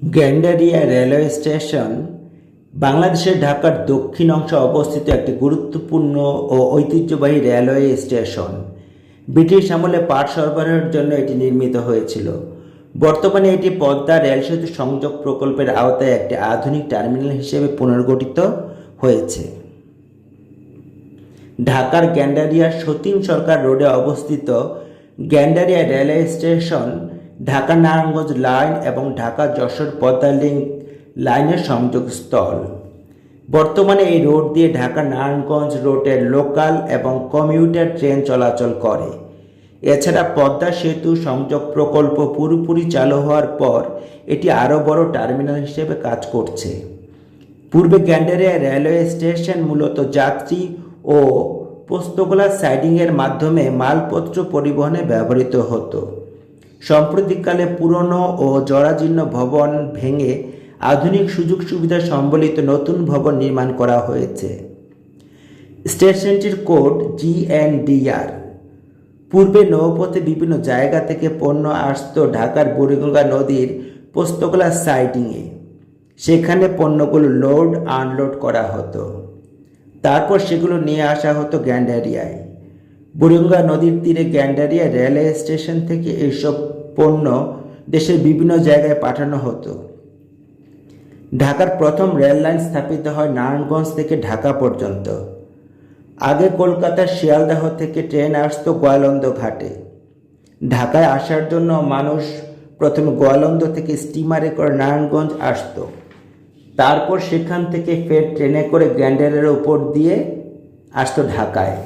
Gendaria railway station বাংলাদেশের ঢাকার দক্ষিণ অংশে অবস্থিত একটি গুরুত্বপূর্ণ ও ঐতিহ্যবাহী রেলওয়ে স্টেশন। ব্রিটিশ আমলে পাট সরবরাহের জন্য এটি নির্মিত হয়েছিল। বর্তমানে এটি পদ্মা রেল সেতু সংযোগ প্রকল্পের আওতায় একটি আধুনিক টার্মিনাল হিসেবে পুনর্গঠিত হয়েছে। ঢাকার গেন্ডারিয়ার সতীন সরকার রোডে অবস্থিত Gendaria railway station Dhaka Narayanganj line এবং ঢাকা যশোর পদ্মা লিংক লাইনের সংযোগস্থল। বর্তমানে এই রোড দিয়ে ঢাকা নারায়ণগঞ্জ রোডের লোকাল এবং কমিউটার ট্রেন চলাচল করে। এছাড়া পদ্মা সেতু সংযোগ প্রকল্প পুরোপুরি চালু হওয়ার পর এটি আরও বড় টার্মিনাল হিসেবে কাজ করছে। পূর্বে গেন্ডারিয়া রেলওয়ে স্টেশন মূলত যাত্রী ও পোস্তগোলা সাইডিংয়ের মাধ্যমে মালপত্র পরিবহনে ব্যবহৃত হতো। সাম্প্রতিককালে পুরনো ও জরাজীর্ণ ভবন ভেঙে আধুনিক সুযোগ সুবিধা সম্বলিত নতুন ভবন নির্মাণ করা হয়েছে। স্টেশনটির কোড GNDR। পূর্বে নৌপথে বিভিন্ন জায়গা থেকে পণ্য আসত ঢাকার বুড়িগঙ্গা নদীর পোস্তগোলা সাইডিংয়ে। সেখানে পণ্যগুলো লোড আনলোড করা হতো, তারপর সেগুলো নিয়ে আসা হতো গেন্ডারিয়ায়। বুড়িগঙ্গা নদীর তীরে গেন্ডারিয়া রেলওয়ে স্টেশন থেকে এইসব পণ্য দেশের বিভিন্ন জায়গায় পাঠানো হতো। ঢাকার প্রথম রেল লাইন স্থাপিত হয় নারায়ণগঞ্জ থেকে ঢাকা পর্যন্ত। আগে কলকাতার শিয়ালদাহ থেকে ট্রেন আসত গোয়ালন্দ ঘাটে। ঢাকায় আসার জন্য মানুষ প্রথমে গোয়ালন্দ থেকে স্টিমারে করে নারায়ণগঞ্জ আসত, তারপর সেখান থেকে ফের ট্রেনে করে গেন্ডারিয়ার উপর দিয়ে আসতো ঢাকায়।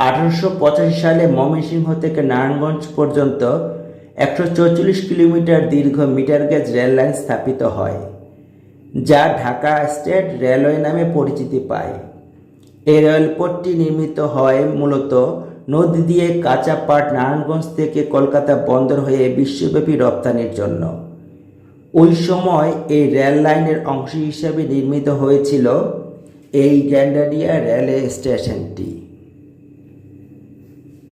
1885 সালে ময়মনসিংহ থেকে নারায়ণগঞ্জ পর্যন্ত 144 কিলোমিটার দীর্ঘ মিটার গেজ রেল লাইন স্থাপিত হয়, যা ঢাকা স্টেট রেলওয়ে নামে পরিচিতি পায়। এই রেলপথটি নির্মিত হয় মূলত নদী দিয়ে কাঁচা পাট নারায়ণগঞ্জ থেকে কলকাতা বন্দর হয়ে বিশ্বব্যাপী রপ্তানির জন্য। ওই সময় এই রেল লাইনের অংশ হিসেবে নির্মিত হয়েছিল এই গেন্ডারিয়া রেলওয়ে স্টেশনটি।